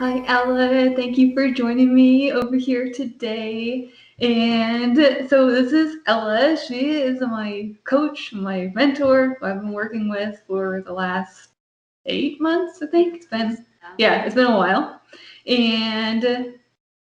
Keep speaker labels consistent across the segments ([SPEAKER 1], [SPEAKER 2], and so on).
[SPEAKER 1] Hi, Ella. Thank you for joining me over here today. And so this is Ella. She is my coach, my mentor, who I've been working with for the last 8 months, I think. It's been a while. And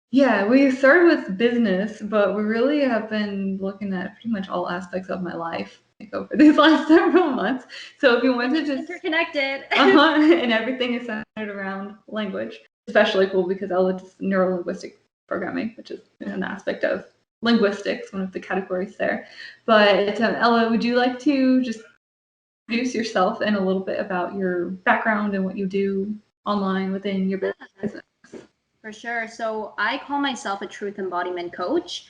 [SPEAKER 1] yeah, we started with business, but we really have been looking at pretty much all aspects of my life over these last several months. So if you want to just
[SPEAKER 2] interconnected,
[SPEAKER 1] and everything is centered around language. Especially cool because Ella does neurolinguistic programming, which is an aspect of linguistics, one of the categories there. But Ella, would you like to just introduce yourself and a little bit about your background and what you do online within your business?
[SPEAKER 2] For sure. So I call myself a truth embodiment coach.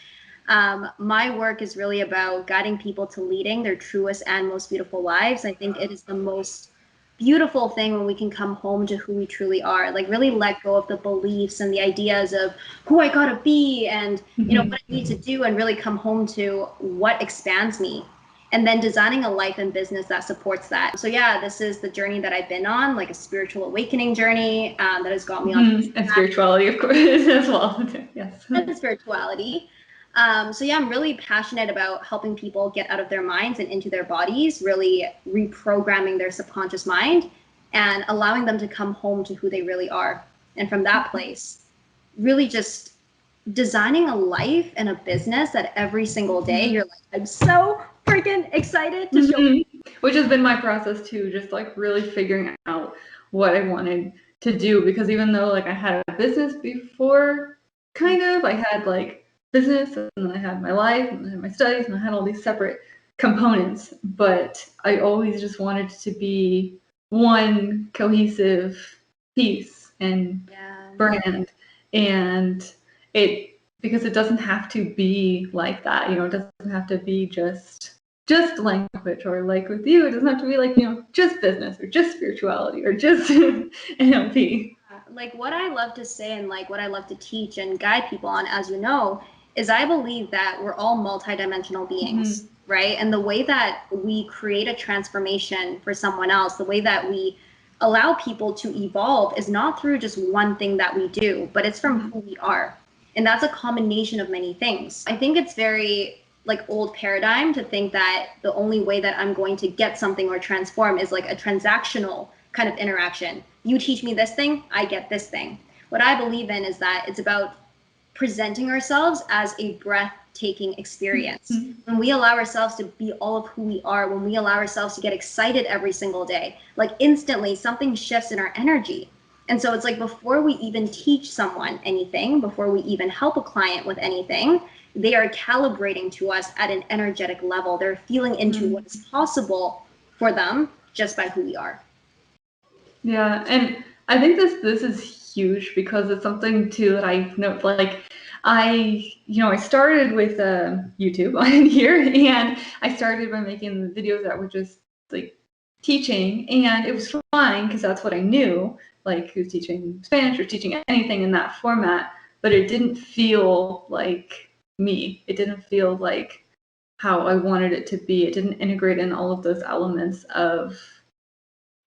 [SPEAKER 2] My work is really about guiding people to leading their truest and most beautiful lives. I think it is the most beautiful thing when we can come home to who we truly are, like really let go of the beliefs and the ideas of who I gotta be and what I need to do, and really come home to what expands me, and then designing a life and business that supports that. So yeah, this is the journey that I've been on, like a spiritual awakening journey that has got me on.
[SPEAKER 1] And spirituality, of course, as well. Yes.
[SPEAKER 2] And spirituality. So yeah, I'm really passionate about helping people get out of their minds and into their bodies, really reprogramming their subconscious mind and allowing them to come home to who they really are. And from that place, really just designing a life and a business that every single day you're like, I'm so freaking excited to show.
[SPEAKER 1] Which has been my process too, just like really figuring out what I wanted to do, because even though like I had a business before, kind of, I had like business and then I had my life and I had my studies and I had all these separate components, but I always just wanted to be one cohesive piece and brand. And because it doesn't have to be like that, it doesn't have to be just language, or like with you, it doesn't have to be like, just business or just spirituality or just NLP.
[SPEAKER 2] Like what I love to say and like what I love to teach and guide people on, as you know, is I believe that we're all multidimensional beings, right? And the way that we create a transformation for someone else, the way that we allow people to evolve is not through just one thing that we do, but it's from who we are. And that's a combination of many things. I think it's very like old paradigm to think that the only way that I'm going to get something or transform is like a transactional kind of interaction. You teach me this thing, I get this thing. What I believe in is that it's about presenting ourselves as a breathtaking experience. When we allow ourselves to be all of who we are, when we allow ourselves to get excited every single day, like instantly something shifts in our energy. And so it's like before we even teach someone anything, before we even help a client with anything, they are calibrating to us at an energetic level. They're feeling into what is possible for them just by who we are.
[SPEAKER 1] Yeah, and I think this is huge because it's something too that I know, like I started with YouTube on here, and I started by making videos that were just like teaching, and it was fine because that's what I knew, like who's teaching Spanish or teaching anything in that format, but it didn't feel like me. It didn't feel like how I wanted it to be. It didn't integrate in all of those elements of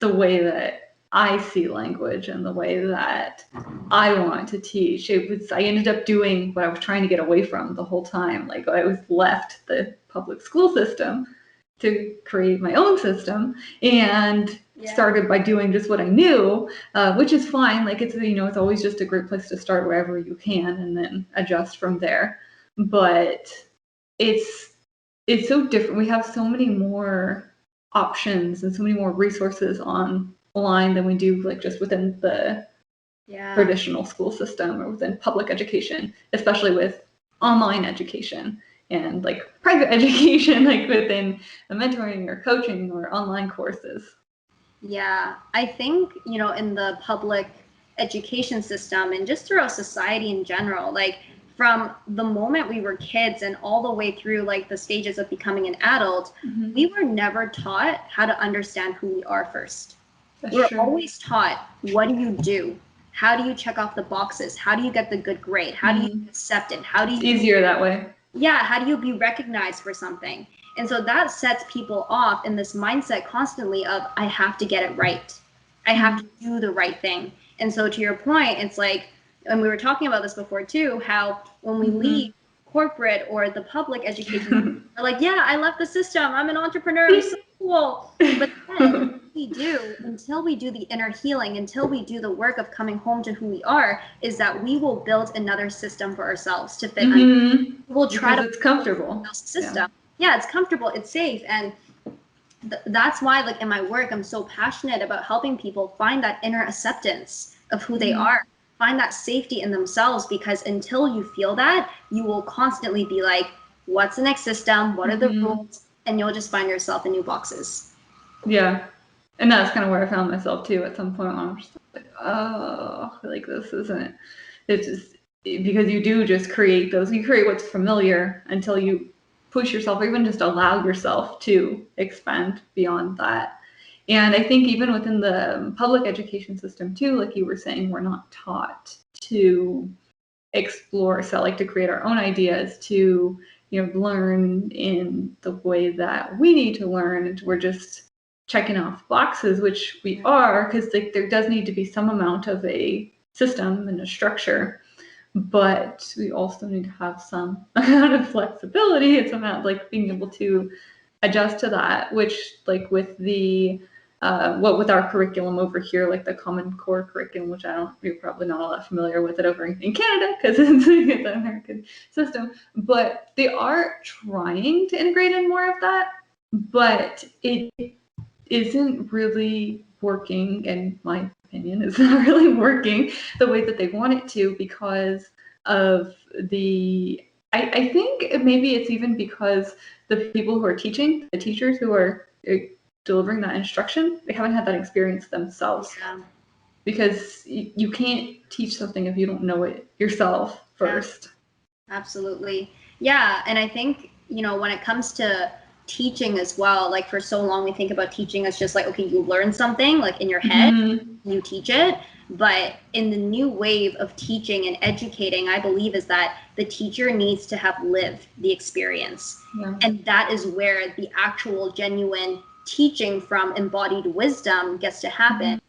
[SPEAKER 1] the way that I see language and the way that I want to teach. I ended up doing what I was trying to get away from the whole time. Like I was left the public school system to create my own system, and started by doing just what I knew, which is fine. Like it's always just a great place to start wherever you can and then adjust from there. But it's so different. We have so many more options and so many more resources online than we do like just within the traditional school system or within public education, especially with online education and like private education, like within the mentoring or coaching or online courses.
[SPEAKER 2] Yeah, I think, in the public education system and just throughout society in general, like from the moment we were kids and all the way through like the stages of becoming an adult, we were never taught how to understand who we are first. We're always taught, what do you do? How do you check off the boxes? How do you get the good grade? How do you get accepted? How do you...
[SPEAKER 1] It's easier that way.
[SPEAKER 2] Yeah, how do you be recognized for something? And so that sets people off in this mindset constantly of, I have to get it right. I have to do the right thing. And so to your point, it's like, and we were talking about this before too, how when we leave corporate or the public education, we're like, yeah, I love the system. I'm an entrepreneur. I'm so cool. But then until we do the inner healing, until we do the work of coming home to who we are, is that we will build another system for ourselves to fit under. We'll try
[SPEAKER 1] because it's comfortable.
[SPEAKER 2] System. Yeah, it's comfortable. It's safe. And that's why, like, in my work, I'm so passionate about helping people find that inner acceptance of who they are, find that safety in themselves, because until you feel that, you will constantly be like, what's the next system? What are the rules? And you'll just find yourself in new boxes.
[SPEAKER 1] Yeah. And that's kind of where I found myself too at some point. I'm just like, oh, like this isn't, it's just because you do just create those, you create what's familiar until you push yourself, or even just allow yourself to expand beyond that. And I think even within the public education system too, like you were saying, we're not taught to explore, so like to create our own ideas, to, you know, learn in the way that we need to learn. And we're just checking off boxes, which we are, because like there does need to be some amount of a system and a structure. But we also need to have some amount of flexibility. It's about like being able to adjust to that, which like with the with our curriculum over here, like the Common Core curriculum, which you're probably not all that familiar with it over in Canada because it's an American system, but they are trying to integrate in more of that, but it isn't really working, in my opinion. It's not really working the way that they want it to, because of I think maybe it's even because the people who are teaching, the teachers who are delivering that instruction, they haven't had that experience themselves.
[SPEAKER 2] Yeah.
[SPEAKER 1] Because you can't teach something if you don't know it yourself first.
[SPEAKER 2] Yeah. Absolutely. Yeah. And I think, you know, when it comes to teaching as well, like for so long we think about teaching as just like, okay, you learn something like in your head, you teach it. But in the new wave of teaching and educating, I believe is that the teacher needs to have lived the experience. Yeah. And that is where the actual genuine teaching from embodied wisdom gets to happen.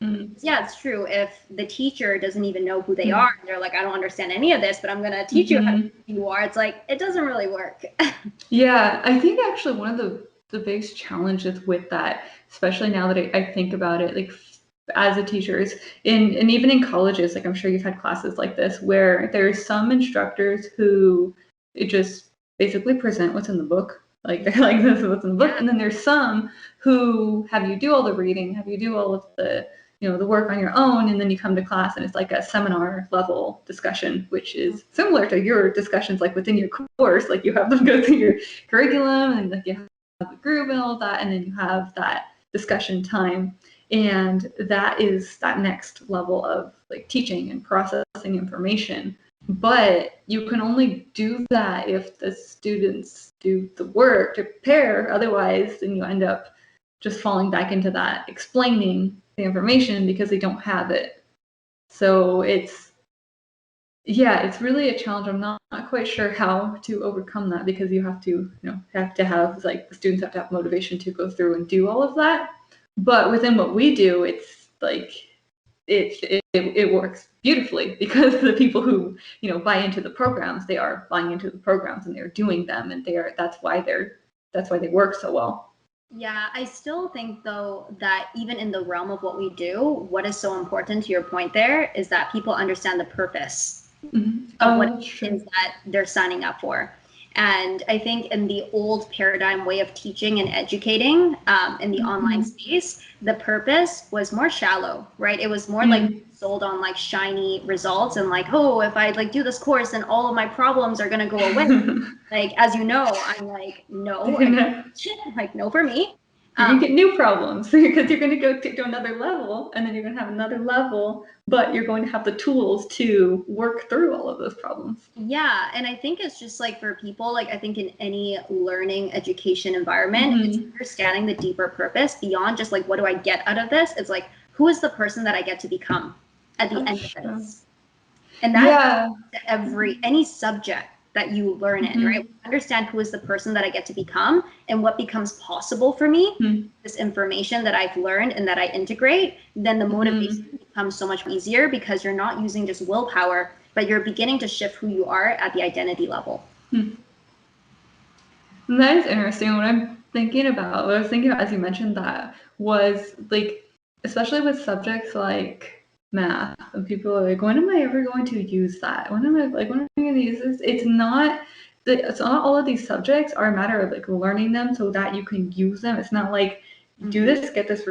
[SPEAKER 2] Yeah, it's true. If the teacher doesn't even know who they are, and they're like, I don't understand any of this, but I'm going to teach you how you are, it's like, it doesn't really work.
[SPEAKER 1] Yeah, I think actually one of the biggest challenges with that, especially now that I think about it, like as a teacher, is and even in colleges, like I'm sure you've had classes like this, where there's some instructors who just basically present what's in the book. Like they're like, this is what's in the book. Yeah. And then there's some who have you do all the reading, have you do all of the, you know, the work on your own, and then you come to class and it's like a seminar level discussion, which is similar to your discussions like within your course. Like you have them go through your curriculum, and like you have the group and all that, and then you have that discussion time. And that is that next level of like teaching and processing information. But you can only do that if the students do the work to prepare. Otherwise, then you end up just falling back into that explaining the information because they don't have it. So it's really a challenge. I'm not quite sure how to overcome that, because you have to, have like the students have to have motivation to go through and do all of that. But within what we do, it's like it works beautifully, because the people who, buy into the programs, they are buying into the programs and they're doing them, and that's why they work so well.
[SPEAKER 2] Yeah, I still think though that even in the realm of what we do, what is so important to your point there is that people understand the purpose of what it is that they're signing up for. And I think in the old paradigm way of teaching and educating in the online space, the purpose was more shallow, right? It was more like sold on like shiny results and like, oh, if I like do this course, then all of my problems are going to go away. Like, as you know, I'm like, no, like no for me.
[SPEAKER 1] You're going to get new problems because you're going to go to another level, and then you're going to have another level, but you're going to have the tools to work through all of those problems.
[SPEAKER 2] Yeah. And I think it's just like for people, like I think in any learning education environment, it's understanding the deeper purpose beyond just like, what do I get out of this? It's like, who is the person that I get to become at the end of this? And that's any subject that you learn in, right? Understand who is the person that I get to become and what becomes possible for me, this information that I've learned and that I integrate, then the motivation becomes so much easier because you're not using just willpower, but you're beginning to shift who you are at the identity level.
[SPEAKER 1] That is interesting. What I'm thinking about, what I was thinking about as you mentioned that was like, especially with subjects like math, and people are like, when am I ever going to use that? When am I going to use this? It's not all of these subjects are a matter of like learning them so that you can use them. It's not like do this, get this.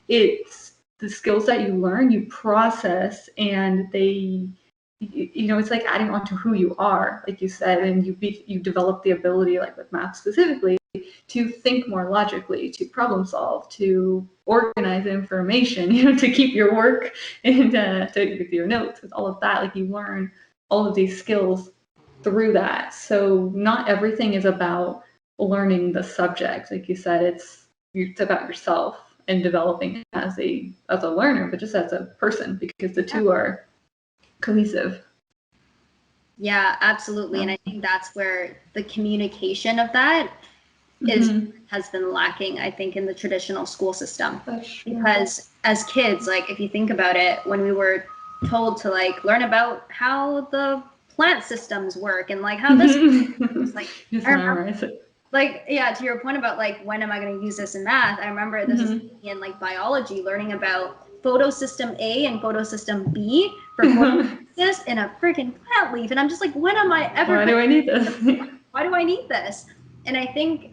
[SPEAKER 1] It's the skills that you learn, you process, and they, it's like adding on to who you are, like you said, and you develop the ability, like with math specifically, to think more logically, to problem solve, to organize information, to keep your work and to with your notes, with all of that. Like you learn all of these skills through that. So not everything is about learning the subject, like you said. It's about yourself and developing as a learner, but just as a person, because the two are cohesive.
[SPEAKER 2] Yeah, absolutely. And I think that's where the communication of that has been lacking, I think, in the traditional school system. Because as kids, like if you think about it, when we were told to like learn about how the plant systems work and like how this like
[SPEAKER 1] just memorize it.
[SPEAKER 2] Like, yeah, to your point about like, when am I going to use this in math? I remember this is in like biology, learning about photosystem A and photosystem B for photosynthesis in a freaking plant leaf. And I'm just like, when am I ever?
[SPEAKER 1] Why do I need this?
[SPEAKER 2] Why do I need this? And I think,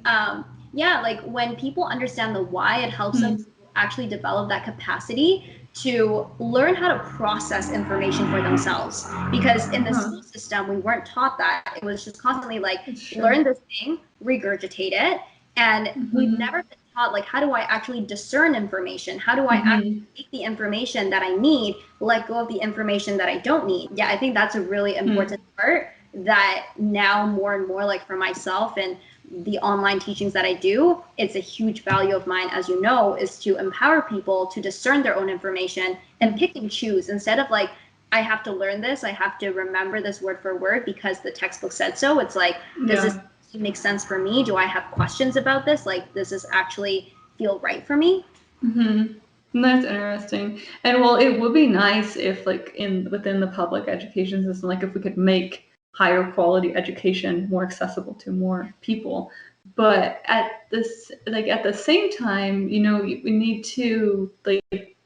[SPEAKER 2] yeah, like when people understand the why, it helps them to actually develop that capacity to learn how to process information for themselves. Because in the school system, we weren't taught that. It was just constantly like, learn this thing, regurgitate it. And we've never been taught, like, how do I actually discern information? How do I actually take the information that I need, let go of the information that I don't need? Yeah, I think that's a really important part that now more and more, like for myself and the online teachings that I do, it's a huge value of mine, as you know, is to empower people to discern their own information and pick and choose instead of like, I have to learn this, I have to remember this word for word because the textbook said so. It's like, does this make sense for me? Do I have questions about this? Like, does this actually feel right for me?
[SPEAKER 1] That's interesting. And well, it would be nice if like within the public education system, like if we could make higher quality education more accessible to more people. But at the same time, we need to like,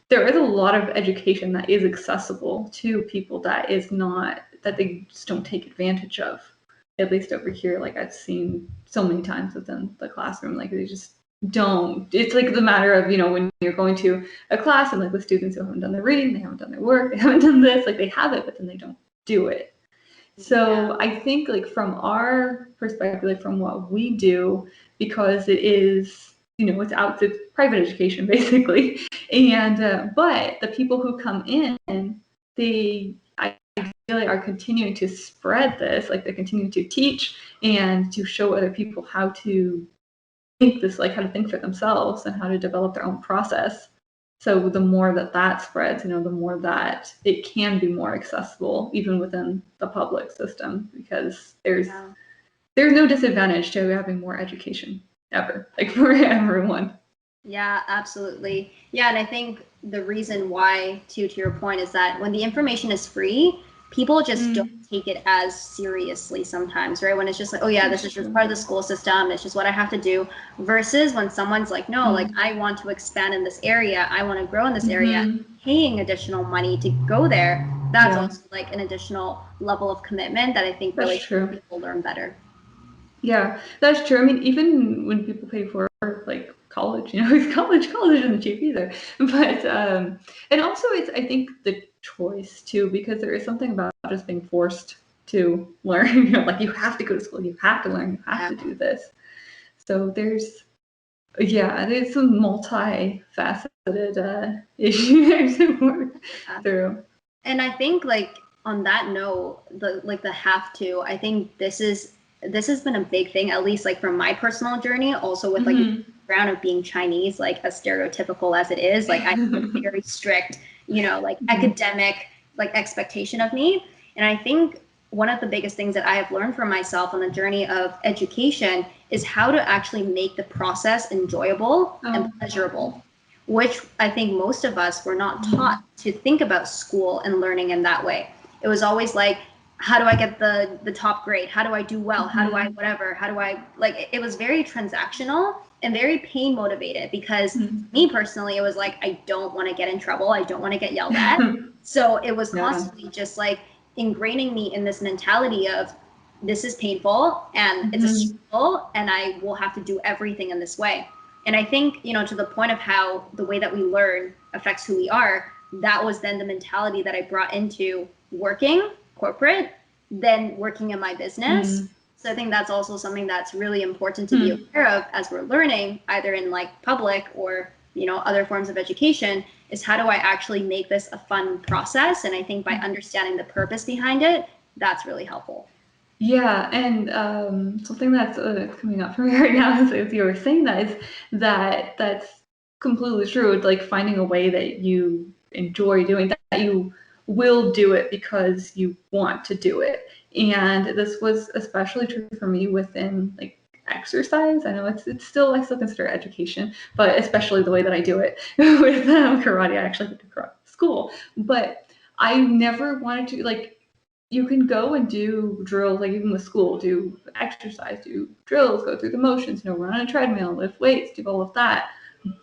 [SPEAKER 1] there is a lot of education that is accessible to people that they just don't take advantage of. At least over here, like I've seen so many times within the classroom, like they just don't. It's like the matter of, when you're going to a class and like with students who haven't done their reading, they haven't done their work, they haven't done this, like they have it, but then they don't do it. So I think like from our perspective, like from what we do, because it is, it's private education basically. And, but the people who come in, I feel like are continuing to spread this, like they're continuing to teach and to show other people how to think this, like how to think for themselves and how to develop their own process. So the more that spreads, the more that it can be more accessible, even within the public system, because there's no disadvantage to having more education ever, like for everyone.
[SPEAKER 2] Yeah, absolutely. Yeah, and I think the reason why, to your point, is that when the information is free, people just don't take it as seriously sometimes, right? When it's just like, oh yeah, this is just part of the school system, it's just what I have to do, versus when someone's like, no, like I want to expand in this area, I want to grow in this area, paying additional money to go there, that's also like an additional level of commitment that I think really helps people learn better.
[SPEAKER 1] Yeah, that's true. I mean, even when people pay for like college, college isn't cheap either. But and also it's, I think, the choice too, because there is something about just being forced to learn. Like you have to go to school, you have to learn, you have to do this. So there's a multifaceted issue to work through.
[SPEAKER 2] And I think like on that note, the have to, I think this has been a big thing, at least like from my personal journey, also with like the background of being Chinese, like as stereotypical as it is, like I have a very strict, like academic like expectation of me. And I think one of the biggest things that I have learned for myself on the journey of education is how to actually make the process enjoyable and pleasurable. which I think most of us were not taught to think about school and learning in that way. It was always like, how do I get the top grade? How do I do well? How do I whatever? How do I, like, it was very transactional and very pain motivated, because me personally, it was like, I don't want to get in trouble. I don't want to get yelled at. So it was constantly just like ingraining me in this mentality of, this is painful and it's a struggle and I will have to do everything in this way. And I think, you know, to the point of how the way that we learn affects who we are, that was then the mentality that I brought into working corporate, then working in my business. So I think that's also something that's really important to be aware of as we're learning, either in like public or, you know, other forms of education, is how do I actually make this a fun process? And I think by understanding the purpose behind it, that's really helpful.
[SPEAKER 1] Yeah, and something that's coming up for me right now as you were saying that is that's completely true. It's like finding a way that you enjoy doing, that you will do it because you want to do it. And this was especially true for me within like exercise. I know it's still, I still consider it education, but especially the way that I do it with karate. I actually went to karate school, but I never wanted to, like, you can go and do drills, like even with school, do exercise, do drills, go through the motions, you know, run on a treadmill, lift weights, do all of that.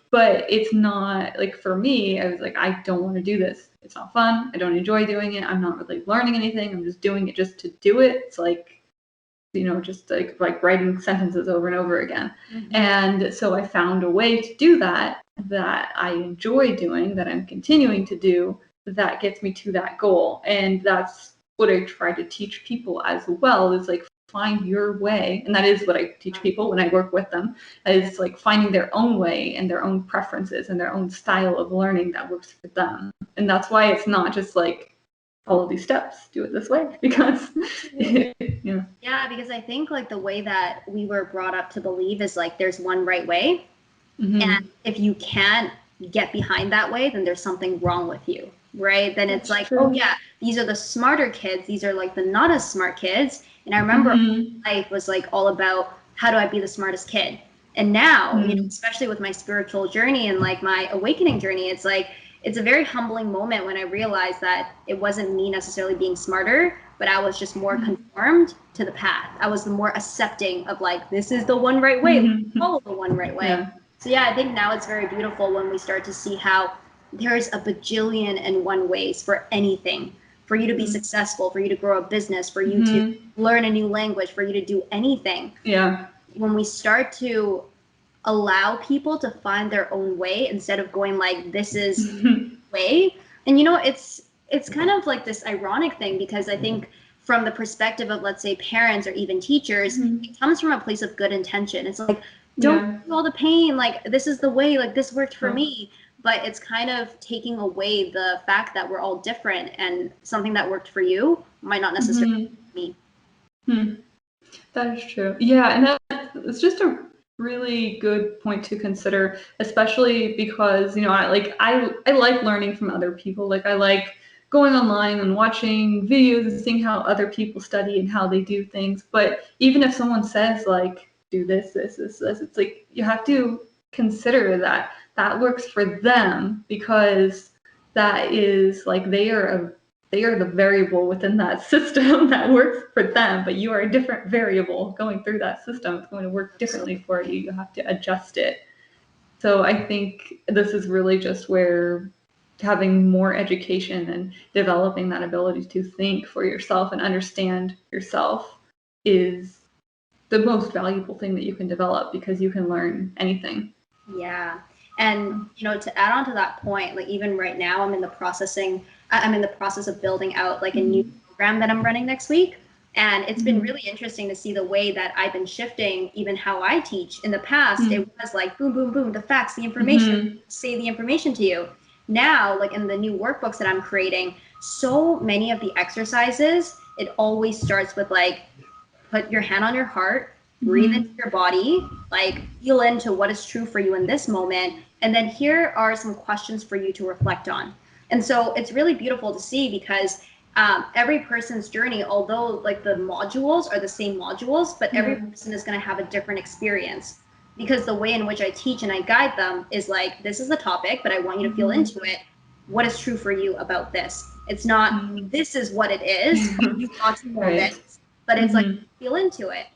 [SPEAKER 1] But it's not, like, for me, I was like, I don't want to do this. It's not fun. I don't enjoy doing it. I'm not really learning anything. I'm just doing it just to do it. It's like, you know, just like writing sentences over and over again. And so I found a way to do that I enjoy doing, that I'm continuing to do, that gets me to that goal. And that's what I try to teach people as well, is like, find your way. And that is what I teach people when I work with them, is like finding their own way and their own preferences and their own style of learning that works for them. And that's why it's not just like, follow these steps, do it this way, because
[SPEAKER 2] Yeah, because I think like the way that we were brought up to believe is like there's one right way. And if you can't get behind that way, then there's something wrong with you, right? Then it's like, oh yeah, these are the smarter kids. These are like the not as smart kids. And I remember life was like all about, how do I be the smartest kid? And now, you know, especially with my spiritual journey and like my awakening journey, it's like, it's a very humbling moment when I realized that it wasn't me necessarily being smarter, but I was just more conformed to the path. I was more accepting of like, this is the one right way, follow the one right way.
[SPEAKER 1] Yeah.
[SPEAKER 2] So yeah, I think now it's very beautiful when we start to see how there's a bajillion and one ways for anything, for you to be successful, for you to grow a business, for you to learn a new language, for you to do anything.
[SPEAKER 1] Yeah.
[SPEAKER 2] When we start to allow people to find their own way instead of going like, this is way. And you know, it's kind of like this ironic thing, because I think from the perspective of, let's say, parents or even teachers, it comes from a place of good intention. It's like, don't do all the pain, like, this is the way, like, this worked for me. But it's kind of taking away the fact that we're all different, and something that worked for you might not necessarily work for me.
[SPEAKER 1] That is true. Yeah, and it's just a really good point to consider, especially because, you know, I like learning from other people. Like, I like going online and watching videos and seeing how other people study and how they do things. But even if someone says like, do this, it's like, you have to consider that that works for them, because that is like, they are the variable within that system that works for them, but you are a different variable going through that system. It's going to work differently for you. You have to adjust it. So I think this is really just where having more education and developing that ability to think for yourself and understand yourself is the most valuable thing that you can develop, because you can learn anything.
[SPEAKER 2] Yeah. And, you know, to add on to that point, like, even right now, I'm in the process of building out like a new program that I'm running next week. And it's been really interesting to see the way that I've been shifting even how I teach. In the past, it was like, boom, boom, boom, the facts, the information, say the information to you. Now, like in the new workbooks that I'm creating, so many of the exercises, it always starts with like, put your hand on your heart, breathe into your body, like feel into what is true for you in this moment. And then here are some questions for you to reflect on. And so it's really beautiful to see, because every person's journey, although like the modules are the same modules, but every person is going to have a different experience. because the way in which I teach and I guide them is like, this is the topic, but I want you to feel into it. What is true for you about this? It's not, this is what it is, you got to know this, but it's like, feel into it.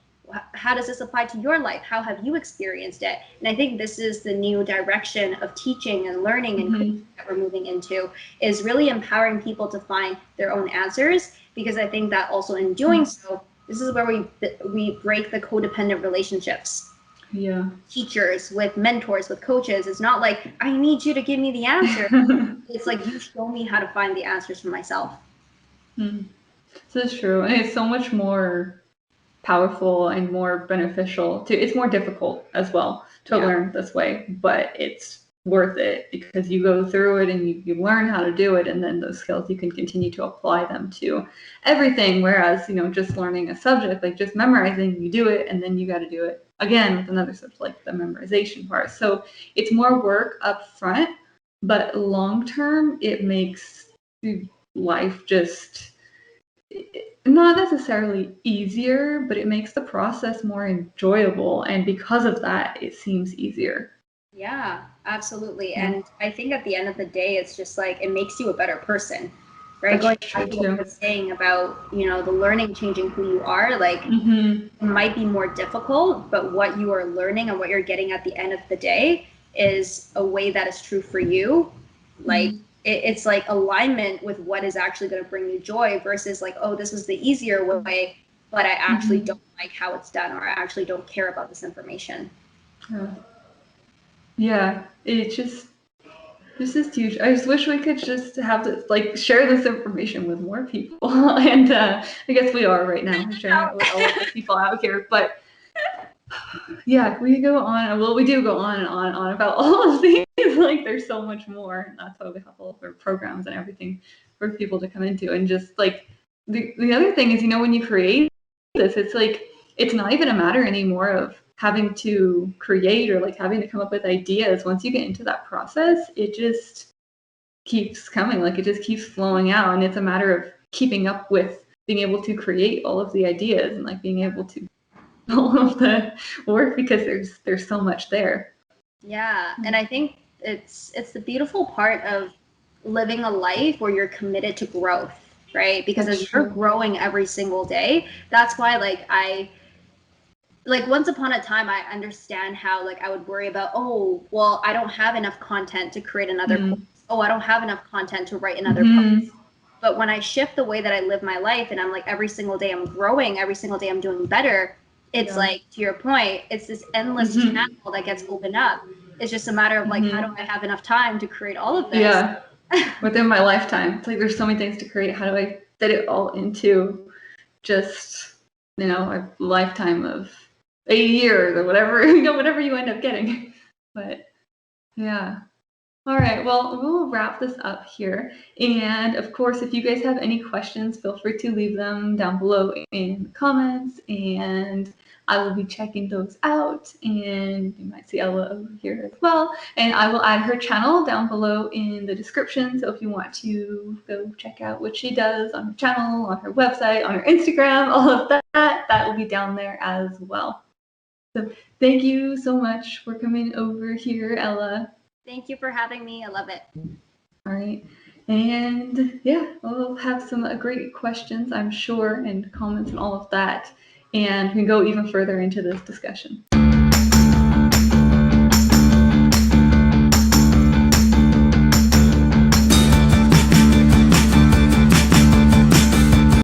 [SPEAKER 2] How does this apply to your life? How have you experienced it? And I think this is the new direction of teaching and learning and coaching that we're moving into, is really empowering people to find their own answers, because I think that also in doing so, this is where we break the codependent relationships.
[SPEAKER 1] Yeah.
[SPEAKER 2] Teachers with mentors, with coaches. It's not like, I need you to give me the answer. It's like, you show me how to find the answers for myself.
[SPEAKER 1] So it's true. And it's so much more powerful and more beneficial to, it's more difficult as well to learn this way, but it's worth it because you go through it and you learn how to do it, and then those skills you can continue to apply them to everything. Whereas, you know, just learning a subject, like just memorizing, you do it and then you got to do it again with another subject, like the memorization part. So it's more work up front, but long term it makes life just not necessarily easier, but it makes the process more enjoyable, and because of that it seems easier.
[SPEAKER 2] Yeah, absolutely. And I think at the end of the day, it's just like, it makes you a better person, right? Going back to what you were saying about, you know, the learning changing who you are, like it might be more difficult, but what you are learning and what you're getting at the end of the day is a way that is true for you. Like it's like alignment with what is actually going to bring you joy, versus like, oh, this was the easier way, but I actually don't like how it's done, or I actually don't care about this information.
[SPEAKER 1] Yeah, it just, this is huge. I just wish we could just have this, like, share this information with more people. And I guess we are right now sharing it with all of the people out here. But yeah, we go on. Well, we do go on and on and on about all of these. Like, there's so much more. And that's why we have all of our programs and everything for people to come into. And just like the other thing is, you know, when you create this, it's like, it's not even a matter anymore of having to create or like having to come up with ideas. Once you get into that process, it just keeps coming, like it just keeps flowing out, and it's a matter of keeping up with being able to create all of the ideas and like being able to all of the work, because there's so much there.
[SPEAKER 2] Yeah, and I think it's the beautiful part of living a life where you're committed to growth, right? Because as you're growing every single day, that's why like once upon a time, I understand how like I would worry about, oh, well, I don't have enough content to create another course. Oh, I don't have enough content to write another post. But when I shift the way that I live my life, and I'm like, every single day I'm growing, every single day I'm doing better, it's like, to your point, it's this endless channel that gets opened up. It's just a matter of like, how do I have enough time to create all of this?
[SPEAKER 1] Yeah, within my lifetime. It's like, there's so many things to create. How do I fit it all into just, you know, a lifetime of 80 years or whatever, you know, whatever you end up getting. But yeah. All right, well, we'll wrap this up here. And of course, if you guys have any questions, feel free to leave them down below in the comments, and I will be checking those out. And you might see Ella over here as well. And I will add her channel down below in the description. So if you want to go check out what she does on her channel, on her website, on her Instagram, all of that, that will be down there as well. So thank you so much for coming over here, Ella.
[SPEAKER 2] Thank you for having me. I love it.
[SPEAKER 1] All right. And yeah, we'll have some great questions, I'm sure, and comments and all of that. And we can go even further into this discussion.